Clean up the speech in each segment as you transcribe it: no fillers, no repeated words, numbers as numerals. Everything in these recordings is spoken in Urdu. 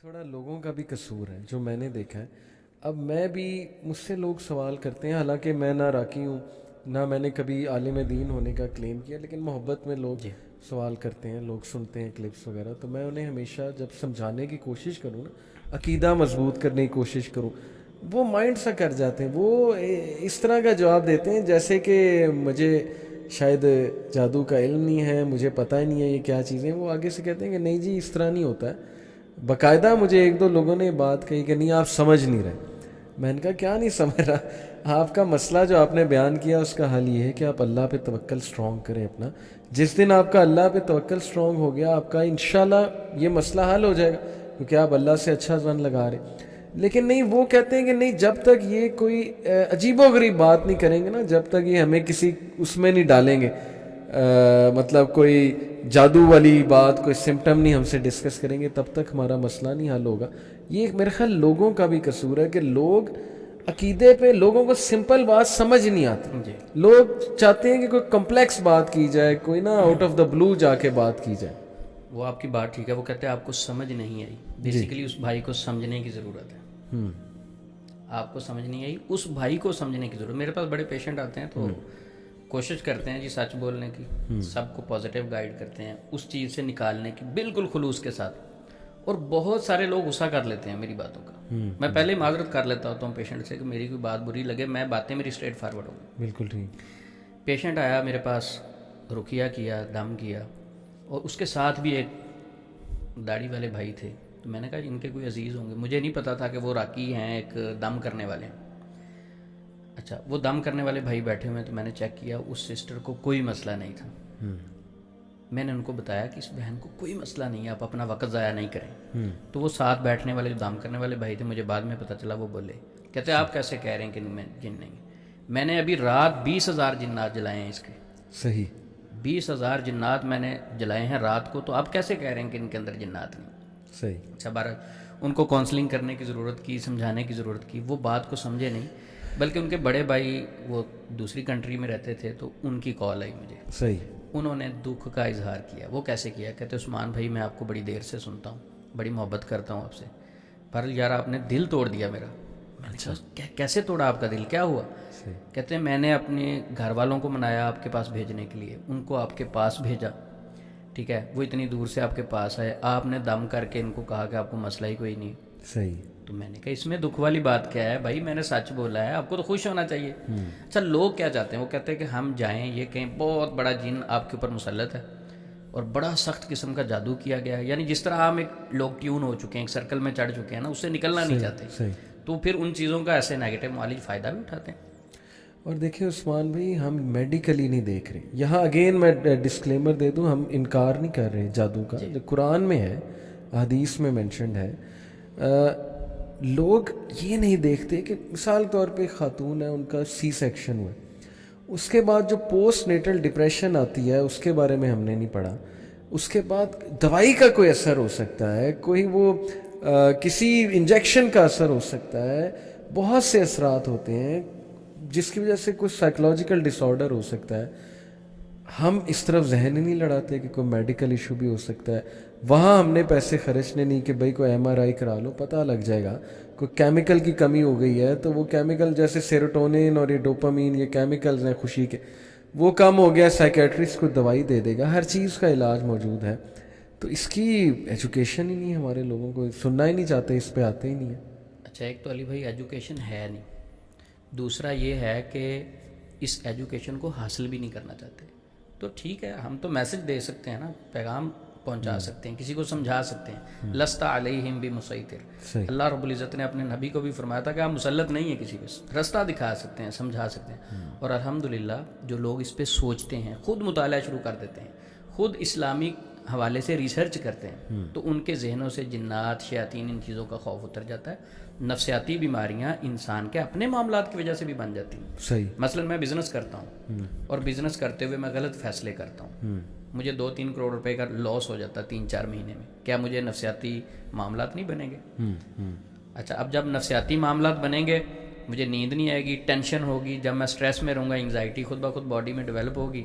تھوڑا لوگوں کا بھی قصور ہے جو میں نے دیکھا ہے. اب میں بھی مجھ سے لوگ سوال کرتے ہیں، حالانکہ میں نہ راکی ہوں نہ میں نے کبھی عالم دین ہونے کا کلیم کیا، لیکن محبت میں لوگ جی سوال کرتے ہیں، لوگ سنتے ہیں کلپس وغیرہ، تو میں انہیں ہمیشہ جب سمجھانے کی کوشش کروں نا، عقیدہ مضبوط کرنے کی کوشش کروں، وہ مائنڈ سا کر جاتے ہیں. وہ اس طرح کا جواب دیتے ہیں جیسے کہ مجھے شاید جادو کا علم نہیں ہے، مجھے پتہ ہی نہیں ہے یہ کیا چیزیں. وہ آگے سے کہتے ہیں کہ نہیں جی اس طرح نہیں ہوتا ہے. باقاعدہ مجھے ایک دو لوگوں نے بات کہی کہ نہیں آپ سمجھ نہیں رہے. میں نے کہا کیا نہیں سمجھ رہا؟ آپ کا مسئلہ جو آپ نے بیان کیا اس کا حل یہ ہے کہ آپ اللہ پہ توکل سٹرونگ کریں اپنا. جس دن آپ کا اللہ پہ توکل سٹرونگ ہو گیا، آپ کا انشاءاللہ یہ مسئلہ حل ہو جائے گا، کیونکہ آپ اللہ سے اچھا ظن لگا رہے. لیکن نہیں، وہ کہتے ہیں کہ نہیں، جب تک یہ کوئی عجیب و غریب بات نہیں کریں گے نا، جب تک یہ ہمیں کسی اس میں نہیں ڈالیں گے، مطلب کوئی جادو والی بات، کوئی سمٹم نہیں ہم سے ڈسکس کریں گے، تب تک ہمارا مسئلہ نہیں حل ہوگا. یہ میرے خیال لوگوں کا بھی قصور ہے کہ لوگ عقیدے پہ، لوگوں کو سمپل بات سمجھ نہیں آتی. جی لوگ چاہتے ہیں کہ کوئی کمپلیکس بات کی جائے، کوئی نا آؤٹ آف دا بلو جا کے بات کی جائے. وہ آپ کی بات ٹھیک ہے. وہ کہتے ہیں آپ کو سمجھ نہیں آئی. بیسیکلی اس بھائی کو سمجھنے کی ضرورت ہے. آپ کو سمجھ نہیں آئی، اس بھائی کو سمجھنے کی ضرورت. میرے پاس بڑے پیشنٹ آتے ہیں تو کوشش کرتے ہیں جی سچ بولنے کی، سب کو پازیٹیو گائیڈ کرتے ہیں اس چیز سے نکالنے کی، بالکل خلوص کے ساتھ. اور بہت سارے لوگ غصہ کر لیتے ہیں میری باتوں کا. میں پہلے ہی معذرت کر لیتا ہوتا ہوں پیشنٹ سے کہ میری کوئی بات بری لگے، میں باتیں میری اسٹریٹ فارورڈ ہوں. بالکل ٹھیک. پیشنٹ آیا میرے پاس، رقیہ کیا، دم کیا، اور اس کے ساتھ بھی ایک داڑھی والے بھائی تھے. تو میں نے کہا ان کے کوئی عزیز ہوں گے. مجھے نہیں پتا تھا کہ وہ راکی ہیں، ایک دم کرنے والے ہیں. اچھا، وہ دم کرنے والے بھائی بیٹھے ہوئے ہیں. تو میں نے چیک کیا، اس سسٹر کو کوئی مسئلہ نہیں تھا. میں نے ان کو بتایا کہ اس بہن کو کوئی مسئلہ نہیں ہے، آپ اپنا وقت ضائع نہیں کریں. تو وہ ساتھ بیٹھنے والے جو دم کرنے والے بھائی تھے، مجھے بعد میں پتہ چلا، وہ بولے، کہتے آپ کیسے کہہ رہے ہیں کہ میں جن نہیں. میں نے ابھی رات 20,000 جنات جلائے ہیں اس کے. صحیح. 20,000 جنات میں نے جلائے ہیں رات کو، تو آپ کیسے کہہ رہے ہیں کہ ان کے اندر جنات نہیں. صحیح. اچھا، بارہ ان کو کاؤنسلنگ کرنے کی ضرورت کی، سمجھانے کی ضرورت کی. وہ بات کو سمجھے نہیں، بلکہ ان کے بڑے بھائی وہ دوسری کنٹری میں رہتے تھے، تو ان کی کال آئی مجھے. صحیح. انہوں نے دکھ کا اظہار کیا. وہ کیسے کیا؟ کہتے عثمان بھائی میں آپ کو بڑی دیر سے سنتا ہوں، بڑی محبت کرتا ہوں آپ سے، پر یار آپ نے دل توڑ دیا میرا. میں نے کہا کیسے توڑا آپ کا دل، کیا ہوا؟ کہتے ہیں میں نے اپنے گھر والوں کو منایا آپ کے پاس بھیجنے کے لیے، ان کو آپ کے پاس بھیجا، ٹھیک ہے، وہ اتنی دور سے آپ کے پاس آئے، آپ نے دم کر کے ان کو کہا کہ آپ کو مسئلہ ہی کوئی نہیں. صحیح. تو میں نے کہا اس میں دکھ والی بات کیا ہے بھائی؟ میں نے سچ بولا ہے، آپ کو تو خوش ہونا چاہیے. اچھا، لوگ کیا چاہتے ہیں؟ وہ کہتے ہیں کہ ہم جائیں، یہ کہیں بہت بڑا جن آپ کے اوپر مسلط ہے اور بڑا سخت قسم کا جادو کیا گیا ہے. یعنی جس طرح ہم ایک لوگ ٹیون ہو چکے ہیں، ایک سرکل میں چڑھ چکے ہیں نا، اس سے نکلنا نہیں چاہتے. صحیح. تو پھر ان چیزوں کا ایسے نیگیٹو معالج فائدہ بھی اٹھاتے ہیں. اور دیکھیں عثمان بھائی، ہم میڈیکلی نہیں دیکھ رہے. یہاں اگین میں ڈسکلیمر دے دوں، ہم انکار نہیں کر رہے جادو کا، جو قرآن میں ہے، حدیث میں مینشنڈ ہے. لوگ یہ نہیں دیکھتے کہ مثال طور پہ خاتون ہے، ان کا سی سیکشن ہوا، اس کے بعد جو پوسٹ نیٹل ڈپریشن آتی ہے اس کے بارے میں ہم نے نہیں پڑھا. اس کے بعد دوائی کا کوئی اثر ہو سکتا ہے، کوئی وہ کسی انجیکشن کا اثر ہو سکتا ہے، بہت سے اثرات ہوتے ہیں جس کی وجہ سے کوئی سائیکلوجیکل ڈس آرڈر ہو سکتا ہے. ہم اس طرف ذہن ہی نہیں لڑاتے کہ کوئی میڈیکل ایشو بھی ہو سکتا ہے. وہاں ہم نے پیسے خرچنے نہیں کہ بھائی کوئی ایم آر آئی کرا لو، پتہ لگ جائے گا کوئی کیمیکل کی کمی ہو گئی ہے، تو وہ کیمیکل جیسے سیروٹونین اور یہ ڈوپامین، یہ کیمیکلز ہیں خوشی کے، وہ کم ہو گیا، سائیکیٹرسٹ کو دوائی دے دے گا. ہر چیز کا علاج موجود ہے. تو اس کی ایجوکیشن ہی نہیں ہے، ہمارے لوگوں کو سننا ہی نہیں چاہتے، اس پہ آتے ہی نہیں ہیں. اچھا، ایک تو علی بھائی ایجوکیشن ہے نہیں، دوسرا یہ ہے کہ اس ایجوکیشن کو حاصل بھی نہیں کرنا چاہتے. تو ٹھیک ہے، ہم تو میسج دے سکتے ہیں نا، پیغام پہنچا سکتے ہیں، کسی کو سمجھا سکتے ہیں. لست علیہم بمسیطر. اللہ رب العزت نے اپنے نبی کو بھی فرمایا تھا کہ آپ مسلط نہیں ہیں کسی پہ، رستہ دکھا سکتے ہیں، سمجھا سکتے ہیں. اور الحمدللہ جو لوگ اس پہ سوچتے ہیں، خود مطالعہ شروع کر دیتے ہیں، خود اسلامی حوالے سے ریسرچ کرتے ہیں، تو ان کے ذہنوں سے جنات، شیاطین، ان چیزوں کا خوف اتر جاتا ہے. نفسیاتی بیماریاں انسان کے اپنے معاملات کی وجہ سے بھی بن جاتی ہیں. صحیح. مثلا میں بزنس کرتا ہوں اور بزنس کرتے ہوئے میں غلط فیصلے کرتا ہوں، مجھے 2-3 کروڑ روپے کا لاس ہو جاتا ہے 3-4 مہینے میں. کیا مجھے نفسیاتی معاملات نہیں بنیں گے؟ اچھا، اب جب نفسیاتی معاملات بنیں گے مجھے نیند نہیں آئے گی, ٹینشن ہوگی, جب میں اسٹریس میں رہوں گا انگزائٹی خود بخود باڈی میں ڈیولپ ہوگی,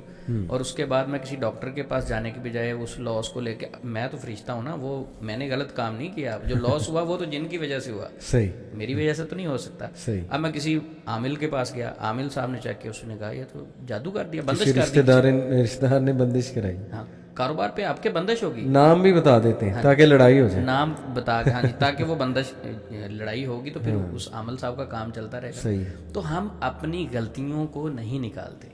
اور اس کے بعد میں کسی ڈاکٹر کے پاس جانے کے بجائے اس لاس کو لے کے, میں تو فرشتہ ہوں نا, وہ میں نے غلط کام نہیں کیا, جو لاس ہوا وہ تو جن کی وجہ سے ہوا, صحیح, میری وجہ سے تو نہیں ہو سکتا. صحیح. اب میں کسی عامل کے پاس گیا, عامل صاحب نے چیک کیا, اس نے کہا یہ تو جادو کر دیا, بندش کسی کر دی. رشتہ دار نے بندش کرائی, ہاں, کاروبار پہ آپ کے بندش ہوگی, نام بھی بتا دیتے ہیں تاکہ لڑائی ہو جائے, نام بتا کے, ہاں جی, تاکہ وہ بندش لڑائی ہوگی تو پھر اس عامل صاحب کا کام چلتا رہے گا. صحیح. تو ہم اپنی غلطیوں کو نہیں نکالتے,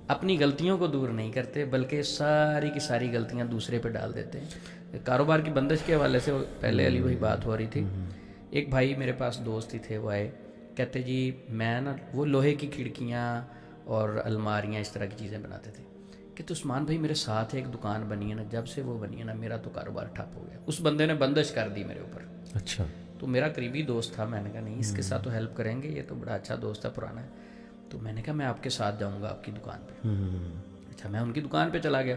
اپنی غلطیوں کو دور نہیں کرتے, بلکہ ساری کی ساری غلطیاں دوسرے پہ ڈال دیتے ہیں. کاروبار کی بندش کے حوالے سے پہلے علی بھائی بات ہو رہی تھی, ایک بھائی میرے پاس دوست ہی تھے, وہ آئے, کہتے جی میں نا, وہ لوہے کی کھڑکیاں اور الماریاں اس طرح کی چیزیں بناتے تھے, کہ عثمان بھائی میرے ساتھ ایک دکان بنی ہے نا, جب سے وہ بنی ہے نا میرا تو کاروبار ٹھپ ہو گیا. اس بندے نے بندش کر دی میرے اوپر. اچھا. تو میرا قریبی دوست تھا, میں نے کہا نہیں اس کے ساتھ تو ہیلپ کریں گے, یہ تو بڑا اچھا دوست ہے, پرانا ہے. تو میں نے کہا میں آپ کے ساتھ جاؤں گا آپ کی دکان پہ. اچھا, میں ان کی دکان پہ چلا گیا.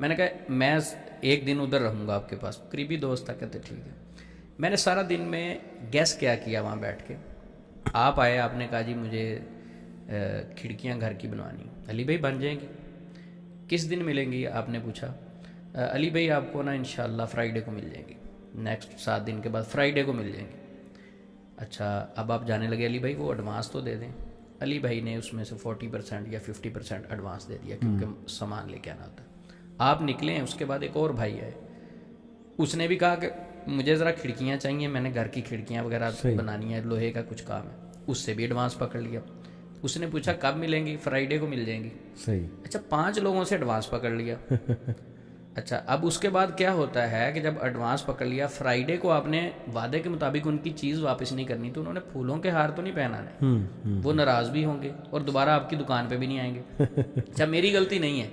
میں نے کہا میں ایک دن ادھر رہوں گا آپ کے پاس, قریبی دوست تھا. کہتے ٹھیک ہے. میں نے سارا دن میں گیس کیا وہاں بیٹھ کے. آپ آئے, آپ نے کہا جی مجھے کھڑکیاں گھر کی بنوانی. علی بھائی بن جائیں گی, کس دن ملیں گی آپ نے پوچھا. علی بھائی آپ کو نا انشاءاللہ فرائیڈے کو مل جائیں گی, نیکسٹ 7 دن کے بعد فرائیڈے کو مل جائیں گی. اچھا, اب آپ جانے لگے, علی بھائی وہ ایڈوانس تو دے دیں. علی بھائی نے اس میں سے 40% یا 50% ایڈوانس دے دیا, کیونکہ سامان لے کے آنا ہوتا. آپ نکلے ہیں, اس کے بعد ایک اور بھائی ہے, اس نے بھی کہا کہ مجھے ذرا کھڑکیاں چاہیے, میں نے گھر کی کھڑکیاں وغیرہ بنانی ہے, لوہے کا کچھ کام ہے. اس سے بھی ایڈوانس پکڑ لیا. اس نے پوچھا کب ملیں گی, فرائیڈے کو مل جائیں گی. صحیح. اچھا, 5 لوگوں سے ایڈوانس پکڑ لیا. اچھا, اب اس کے بعد کیا ہوتا ہے کہ جب ایڈوانس پکڑ لیا, فرائیڈے کو آپ نے وعدے کے مطابق ان کی چیز واپس نہیں کرنی, تو انہوں نے پھولوں کے ہار تو نہیں پہنانے, وہ ناراض بھی ہوں گے اور دوبارہ آپ کی دکان پہ بھی نہیں آئیں گے. اچھا, میری غلطی نہیں ہے.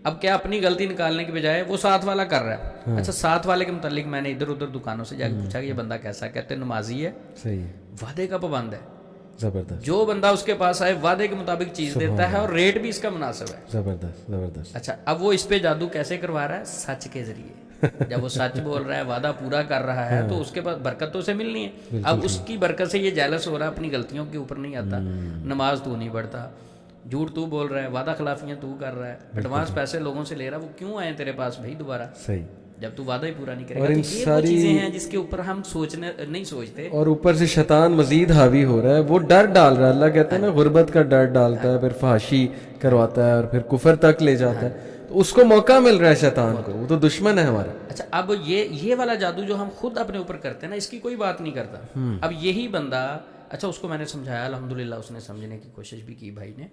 اب کیا اپنی غلطی نکالنے کے بجائے وہ ساتھ والا کر رہا ہے. اچھا, ساتھ والے کے متعلق میں نے ادھر ادھر دکانوں سے جا کے پوچھا کہ یہ بندہ کیسا ہے. کہتے نمازی ہے, صحیح, وعدے کا پابند ہے. زبردست. جو بندہ اس کے پاس آئے وعدے کے مطابق چیز دیتا ہے, اور ریٹ بھی اس کا مناسب ہے. زبردست, زبردست. اچھا, اب وہ اس پہ جادو کیسے کروا رہا ہے, سچ کے ذریعے. جب وہ سچ بول رہا ہے, وعدہ پورا کر رہا ہے, تو اس کے پاس برکت تو اسے ملنی ہے. اب اس کی برکت سے یہ جیلس ہو رہا ہے, اپنی غلطیوں کے اوپر نہیں آتا. نماز تو نہیں پڑھتا, جھوٹ تو بول رہا ہے, وعدہ خلافیاں تو کر رہا ہے, ایڈوانس پیسے لوگوں سے لے رہا ہے, وہ کیوں آئے تیرے پاس بھائی دوبارہ, صحیح, جب تو وعدہ ہی پورا نہیں کرے گا. تو یہ وہ چیزیں ہیں جس کے اوپر ہم نہیں سوچتے, اور اوپر سے شیطان مزید حاوی ہو رہا ہے, وہ ڈر ڈال رہا ہے. اللہ کہتا ہے نا غربت کا ڈر ڈالتا ہے, پھر فحاشی کرواتا ہے, اور پھر کفر تک لے جاتا ہے. تو اس کو موقع مل رہا ہے شیطان کو, وہ تو دشمن ہے ہمارا. اچھا, اب یہ والا جادو جو ہم خود اپنے اوپر کرتے ہیں نا, اس کی کوئی بات نہیں کرتا. اب یہی بندہ, اچھا اس کو میں نے سمجھایا, الحمدللہ اس نے سمجھنے کی کوشش بھی کی بھائی نے,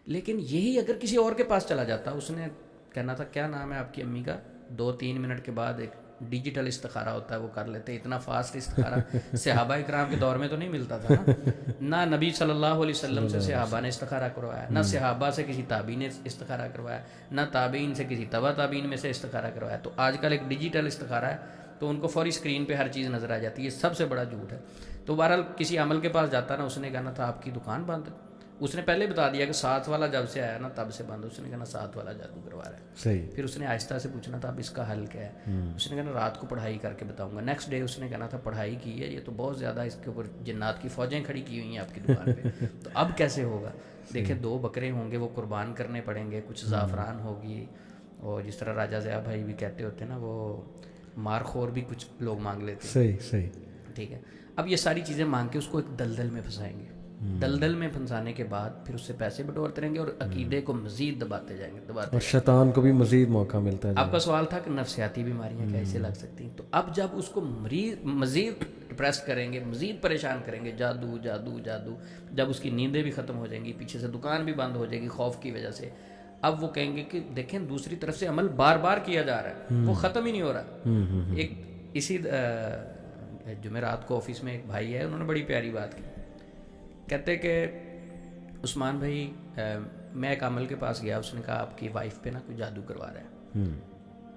لیکن یہی اگر کسی اور کے پاس چلا جاتا, اس نے کہنا تھا کیا نام ہے آپ کی امی کا, 2-3 منٹ کے بعد ایک ڈیجیٹل استخارہ ہوتا ہے وہ کر لیتے. اتنا فاسٹ استخارہ صحابہ اکرام کے دور میں تو نہیں ملتا تھا نا. نہ نبی صلی اللہ علیہ وسلم سے صحابہ نے استخارہ کروایا, نہ صحابہ سے کسی تابعین نے استخارہ کروایا, نہ تابعین سے کسی تبع تابعین میں سے استخارہ کروایا. تو آج کل ایک ڈیجیٹل استخارہ ہے, تو ان کو فوری اسکرین پہ ہر چیز نظر آ جاتی ہے. یہ سب سے بڑا جھوٹ ہے. تو بہرحال کسی عمل کے پاس جاتا نا, اس نے کہنا تھا آپ کی دکان بند ہے. اس نے پہلے بتا دیا کہ 7 والا جب سے آیا نا تب سے بند. اس نے کہنا 7 والا جادو کروا رہا ہے. صحیح. پھر اس نے آہستہ سے پوچھنا تھا اب اس کا حل کیا ہے. اس نے کہنا رات کو پڑھائی کر کے بتاؤں گا. نیکسٹ ڈے اس نے کہنا تھا پڑھائی کی ہے, یہ تو بہت زیادہ اس کے اوپر جنات کی فوجیں کھڑی کی ہوئی ہیں آپ کی دکان پہ, تو اب کیسے ہوگا. دیکھیں 2 بکرے ہوں گے, وہ قربان کرنے پڑیں گے, کچھ زعفران ہوگی, اور جس طرح راجہ ضیاء بھائی بھی کہتے ہوتے ہیں نا, وہ مار خور بھی کچھ لوگ مانگ لیتے ہیں. صحیح, صحیح, ٹھیک ہے. اب یہ ساری چیزیں مانگ کے اس کو ایک دلدل میں پھنسائیں گے. دلدل میں پھنسانے کے بعد پھر اس سے پیسے بٹورتے رہیں گے, اور عقیدے کو مزید دباتے جائیں گے, اور شیطان کو بھی مزید موقع ملتا ہے. آپ کا سوال تھا کہ نفسیاتی بیماریاں کیسے لگ سکتی ہیں. تو اب جب اس کو مزید ڈپریس کریں گے, مزید پریشان کریں گے, جادو جادو جادو, جب اس کی نیندیں بھی ختم ہو جائیں گی, پیچھے سے دکان بھی بند ہو جائے گی خوف کی وجہ سے, اب وہ کہیں گے کہ دیکھیں دوسری طرف سے عمل بار بار کیا جا رہا ہے, وہ ختم ہی نہیں ہو رہا. ایک اسی جمعرات کو آفس میں ایک بھائی ہے, انہوں نے بڑی پیاری بات کی. کہتے کہ عثمان بھائی میں ایک عمل کے پاس گیا, اس نے کہا آپ کی وائف پہ نا کوئی جادو کروا رہا ہے.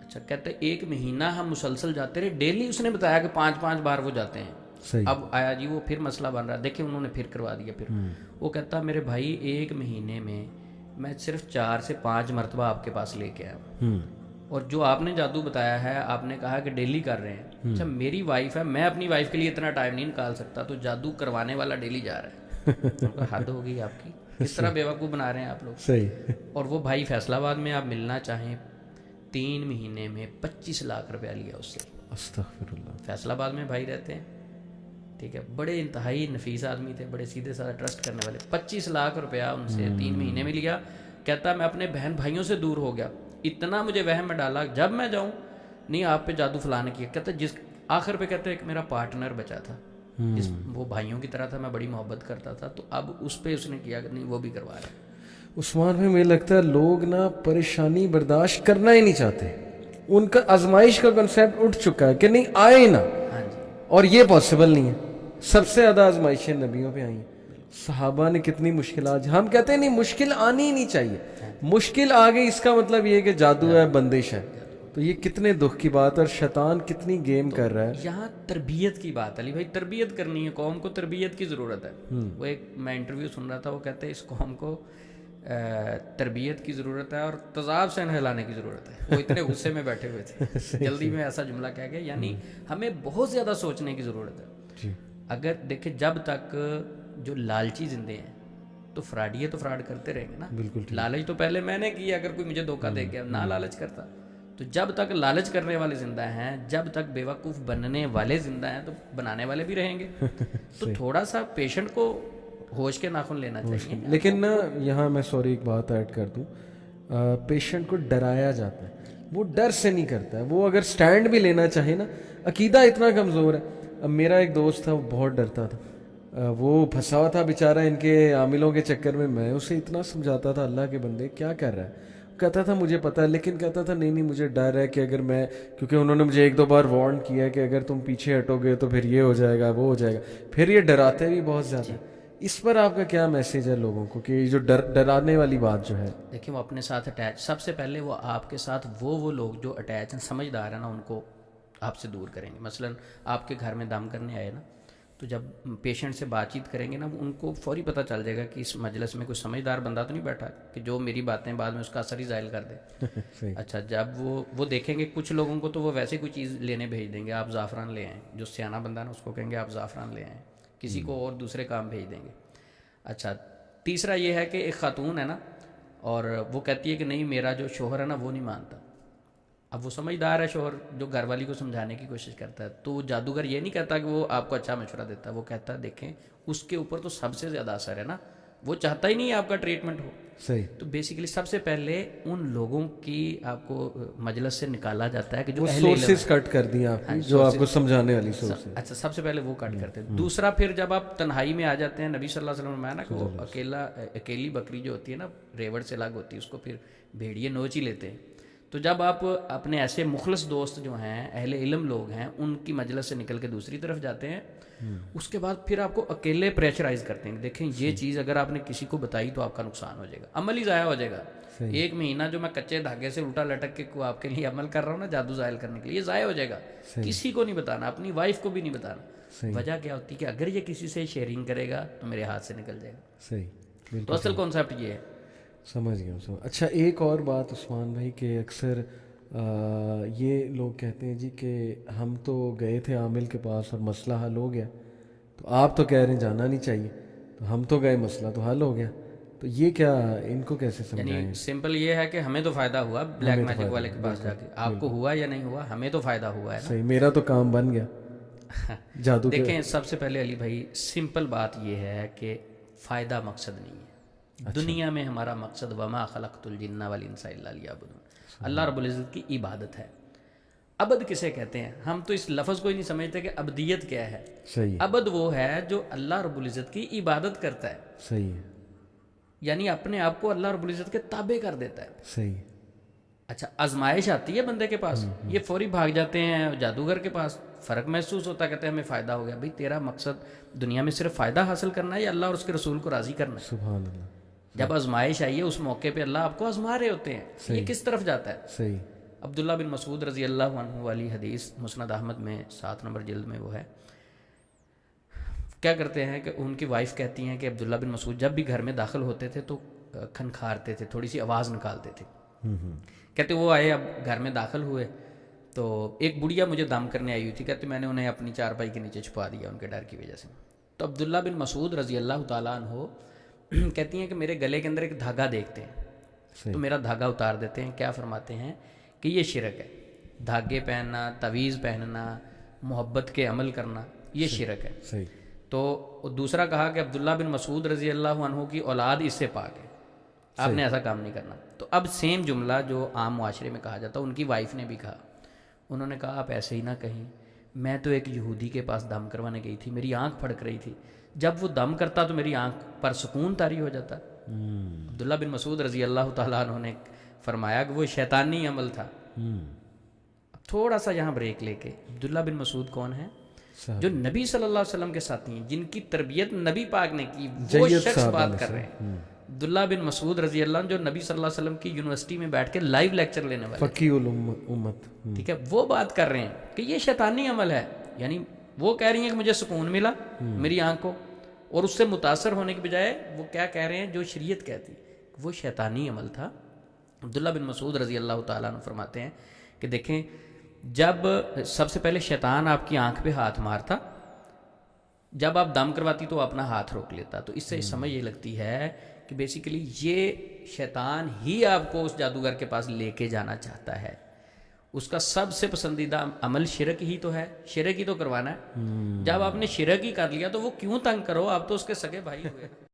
اچھا, کہتے 1 مہینہ ہم مسلسل جاتے رہے, ڈیلی اس نے بتایا کہ 5-5 بار وہ جاتے ہیں. اب آیا جی وہ پھر مسئلہ بن رہا ہے, دیکھیں انہوں نے پھر کروا دیا. پھر وہ کہتا میرے بھائی 1 مہینے میں صرف 4 سے 5 مرتبہ آپ کے پاس لے کے آیا, اور جو آپ نے جادو بتایا ہے آپ نے کہا کہ ڈیلی کر رہے ہیں. اچھا, میری وائف ہے, میں اپنی وائف کے لیے اتنا ٹائم نہیں نکال سکتا, تو جادو کروانے والا ڈیلی جا رہا ہے. ان کو حد ہوگی آپ کی، کس طرح بیوقوف بنا رہے ہیں آپ لوگ. صحیح. اور وہ بھائی فیصل آباد میں آپ ملنا چاہیں 3 مہینے میں 25 لاکھ روپیہ لیا اس سے. استغفر اللہ. فیصل آباد میں بھائی رہتے ہیں، ٹھیک ہے، بڑے انتہائی نفیس آدمی تھے، بڑے سیدھے سادھے ٹرسٹ کرنے والے. 25 لاکھ روپیہ ان سے 3 مہینے میں لیا. کہتا میں اپنے بہن بھائیوں سے دور ہو گیا، اتنا مجھے وہم میں ڈالا جب میں جاؤں نہیں آپ پہ جادو فلاں نے کیا. کہتا جس آخر پہ کہتے ایک میرا پارٹنر بچا تھا جس وہ بھائیوں کی طرح تھا، میں بڑی محبت کرتا تھا، تو اب اس پہ اس نے کیا کہ نہیں وہ بھی کروا رہا ہے. عثمان بھائی مجھے لگتا ہے لوگ نا پریشانی برداشت کرنا ہی نہیں چاہتے. ان کا آزمائش کا کنسیپٹ اٹھ چکا ہے کہ نہیں آئے نا. ہاں جی. اور یہ پاسبل نہیں ہے. سب سے زیادہ آزمائشیں نبیوں پہ آئی ہیں. صحابہ نے کتنی مشکلات. ہم کہتے ہیں نہیں مشکل آنی ہی نہیں چاہیے. مشکل آ گئی اس کا مطلب یہ کہ جادو ہے، بندش ہے. تو یہ کتنے دکھ کی بات. اور شیطان کتنی گیم کر رہا ہے. یہاں تربیت کی بات علی بھائی، تربیت کرنی ہے، قوم کو تربیت کی ضرورت ہے. وہ ایک میں انٹرویو سن رہا تھا، وہ کہتے ہیں اس قوم کو تربیت کی ضرورت ہے اور تذاب سے نہلانے کی ضرورت ہے. وہ اتنے غصے میں بیٹھے ہوئے تھے، جلدی میں ایسا جملہ کہہ گئے. یعنی ہمیں بہت زیادہ سوچنے کی ضرورت ہے. اگر دیکھیں جب تک جو لالچی زندے ہیں تو فراڈیے تو فراڈ کرتے رہیں گے نا. لالچ تو پہلے میں نے کیا، اگر کوئی مجھے دھوکہ دے گیا نہ لالچ کرتا. تو جب تک لالچ کرنے والے زندہ ہیں، جب تک بیوقوف بننے والے زندہ ہیں، تو بنانے والے بھی رہیں گے. تو تھوڑا سا پیشنٹ کو ہوش کے ناخن لینا چاہیے. لیکن نا یہاں میں سوری ایک بات ایڈ کر دوں. پیشنٹ کو ڈرایا جاتا ہے، وہ ڈر سے نہیں کرتا ہے. وہ اگر سٹینڈ بھی لینا چاہے نا، عقیدہ اتنا کمزور ہے. اب میرا ایک دوست تھا، وہ بہت ڈرتا تھا. وہ پھنسا ہوا تھا بیچارہ ان کے عاملوں کے چکر میں. میں اسے اتنا سمجھاتا تھا اللہ کے بندے کیا کر رہا ہے. کہتا تھا مجھے پتہ ہے، لیکن کہتا تھا نہیں نہیں مجھے ڈر ہے کہ اگر میں، کیونکہ انہوں نے مجھے 1-2 بار وارن کیا کہ اگر تم پیچھے ہٹو گے تو پھر یہ ہو جائے گا وہ ہو جائے گا. پھر یہ ڈراتے بھی بہت زیادہ. اس پر آپ کا کیا میسیج ہے لوگوں کو کہ جو ڈرانے والی بات جو ہے؟ دیکھیں وہ اپنے ساتھ اٹیچ، سب سے پہلے وہ آپ کے ساتھ وہ لوگ جو اٹیچ ہیں، سمجھدار ہیں نا، ان کو آپ سے دور کریں گے. مثلا آپ کے گھر میں دم کرنے آئے نا، تو جب پیشنٹ سے بات چیت کریں گے نا، ان کو فوری پتہ چل جائے گا کہ اس مجلس میں کوئی سمجھدار بندہ تو نہیں بیٹھا کہ جو میری باتیں بعد میں اس کا اثر ہی ظاہر کر دے. اچھا جب وہ دیکھیں گے کچھ لوگوں کو تو وہ ویسے کوئی چیز لینے بھیج دیں گے، آپ زعفران لے آئیں. جو سیانہ بندہ نا اس کو کہیں گے آپ زعفران لے آئیں. کسی کو اور دوسرے کام بھیج دیں گے. اچھا تیسرا یہ ہے کہ ایک خاتون ہے نا، اور وہ کہتی ہے کہ نہیں میرا جو شوہر ہے نا وہ نہیں مانتا. اب وہ سمجھدار ہے شوہر، جو گھر والی کو سمجھانے کی کوشش کرتا ہے. تو جادوگر یہ نہیں کہتا کہ وہ آپ کو اچھا مشورہ دیتا ہے، وہ کہتا ہے دیکھیں اس کے اوپر تو سب سے زیادہ اثر ہے نا، وہ چاہتا ہی نہیں ہے آپ کا ٹریٹمنٹ ہو. صحیح. تو بیسیکلی سب سے پہلے ان لوگوں کی آپ کو مجلس سے نکالا جاتا ہے کہ جو سورسز کٹ کر دیں آپ کی، جو آپ کو سمجھانے والی سورسز. اچھا سب سے پہلے وہ کٹ کرتے ہیں. دوسرا پھر جب آپ تنہائی میں آ جاتے ہیں، نبی صلی اللہ علیہ وسلم نے نا کہ وہ اکیلی بکری جو ہوتی ہے نا ریوڑ سے الگ ہوتی ہے، اس کو پھر بھیڑیے نوچ ہی لیتے ہیں. تو جب آپ اپنے ایسے مخلص دوست جو ہیں، اہل علم لوگ ہیں، ان کی مجلس سے نکل کے دوسری طرف جاتے ہیں، اس کے بعد پھر آپ کو اکیلے پریشرائز کرتے ہیں. دیکھیں یہ چیز اگر آپ نے کسی کو بتائی تو آپ کا نقصان ہو جائے گا، عمل ہی ضائع ہو جائے گا. 1 مہینہ جو میں کچے دھاگے سے الٹا لٹک کے آپ کے لیے عمل کر رہا ہوں نا جادو ظاہر کرنے کے لیے، یہ ضائع ہو جائے گا. کسی کو نہیں بتانا، اپنی وائف کو بھی نہیں بتانا. وجہ کیا ہوتی ہے کہ اگر یہ کسی سے شیئرنگ کرے گا تو میرے ہاتھ سے نکل جائے گا. صحیح. تو اصل کانسیپٹ یہ ہے. سمجھ گیا. اچھا ایک اور بات عثمان بھائی کہ اکثر یہ لوگ کہتے ہیں جی کہ ہم تو گئے تھے عامل کے پاس اور مسئلہ حل ہو گیا، تو آپ تو کہہ رہے ہیں جانا نہیں چاہیے، تو ہم تو گئے مسئلہ تو حل ہو گیا. تو یہ کیا ان کو کیسے سمجھائیں؟ یعنی سمپل یہ ہے کہ ہمیں تو فائدہ ہوا بلیک میجک والے کے پاس جا کے، آپ کو ہوا یا نہیں ہوا، ہمیں تو فائدہ ہوا ہے نا. صحیح. میرا تو کام بن گیا جادو. دیکھیں سب سے پہلے علی بھائی سمپل بات یہ ہے کہ فائدہ مقصد نہیں ہے. دنیا میں ہمارا مقصد وما خلقت الجن والانس الا لیعبدون، اللہ رب العزت کی عبادت ہے. عبد کسے کہتے ہیں؟ ہم تو اس لفظ کو ہی نہیں سمجھتے کہ عبدیت کیا ہے. صحیح. عبد وہ ہے جو اللہ رب العزت کی عبادت کرتا ہے. صحیح. یعنی اپنے آپ کو اللہ رب العزت کے تابع کر دیتا ہے. صحیح. اچھا آزمائش آتی ہے بندے کے پاس، یہ فوری بھاگ جاتے ہیں جادوگر کے پاس، فرق محسوس ہوتا ہے، کہتے ہیں ہمیں فائدہ ہو گیا. بھائی تیرا مقصد دنیا میں صرف فائدہ حاصل کرنا ہے یا اللہ اور اس کے رسول کو راضی کرنا ہے؟ سبحان اللہ. جب آزمائش آئی ہے اس موقع پہ اللہ آپ کو آزما رہے ہوتے ہیں. یہ کس طرف جاتا ہے؟ صحیح. عبداللہ بن مسعود رضی اللہ عنہ والی حدیث مسند احمد میں 7 نمبر جلد میں وہ ہے. کیا کرتے ہیں کہ ان کی وائف کہتی ہیں کہ عبداللہ بن مسعود جب بھی گھر میں داخل ہوتے تھے تو کھنکھارتے تھے، تھوڑی سی آواز نکالتے تھے. کہتے وہ آئے، اب گھر میں داخل ہوئے تو ایک بڑھیا مجھے دم کرنے آئی ہوئی تھی. کہتے میں نے انہیں اپنی چارپائی کے نیچے چھپا دیا ان کے ڈر کی وجہ سے. تو عبداللہ بن مسعود رضی اللہ تعالیٰ عنہ کہتی ہیں کہ میرے گلے کے اندر ایک دھاگا دیکھتے ہیں تو میرا دھاگا اتار دیتے ہیں. کیا فرماتے ہیں کہ یہ شرک ہے. دھاگے پہننا, تعویذ پہننا, محبت کے عمل کرنا, یہ شرک ہے. صحیح. تو دوسرا کہا کہ عبداللہ بن مسعود رضی اللہ عنہ کی اولاد اس سے پاک ہے, آپ نے ایسا کام نہیں کرنا. تو اب سیم جملہ جو عام معاشرے میں کہا جاتا, ان کی وائف نے بھی کہا. انہوں نے کہا آپ ایسے ہی نہ کہیں, میں تو ایک یہودی کے پاس دم کروانے گئی تھی, میری آنکھ پھڑک رہی تھی, جب وہ دم کرتا تو میری آنکھ پر سکون طاری ہو جاتا. عبداللہ بن مسعود رضی اللہ تعالیٰ عنہ نے فرمایا کہ وہ شیطانی عمل تھا. اب تھوڑا سا یہاں بریک لے کے, عبداللہ بن مسعود کون ہے؟ جو نبی صلی اللہ علیہ وسلم کے ساتھی ہیں, جن کی تربیت نبی پاک نے کی, وہ شخص بات کر رہے ہیں. عبداللہ بن مسعود رضی اللہ عنہ جو نبی صلی اللہ علیہ وسلم کی یونیورسٹی میں بیٹھ کے لائیو لیکچر لینے والے, فقیہ الامت, ٹھیک ہے, وہ بات کر رہے ہیں کہ یہ شیطانی عمل ہے. یعنی وہ کہہ رہی ہیں کہ مجھے سکون ملا میری آنکھ کو, اور اس سے متاثر ہونے کے بجائے وہ کیا کہہ رہے ہیں جو شریعت کہتی, وہ شیطانی عمل تھا. عبداللہ بن مسعود رضی اللہ تعالیٰ عنہ فرماتے ہیں کہ دیکھیں, جب سب سے پہلے شیطان آپ کی آنکھ پہ ہاتھ مارتا, جب آپ دم کرواتی تو اپنا ہاتھ روک لیتا. تو اس سے سمجھ یہ لگتی ہے کہ بیسیکلی یہ شیطان ہی آپ کو اس جادوگر کے پاس لے کے جانا چاہتا ہے. اس کا سب سے پسندیدہ عمل شرک ہی تو ہے, شرک ہی تو کروانا ہے. جب آپ نے شرک ہی کر لیا تو وہ کیوں تنگ کرو, آپ تو اس کے سگے بھائی ہوئے.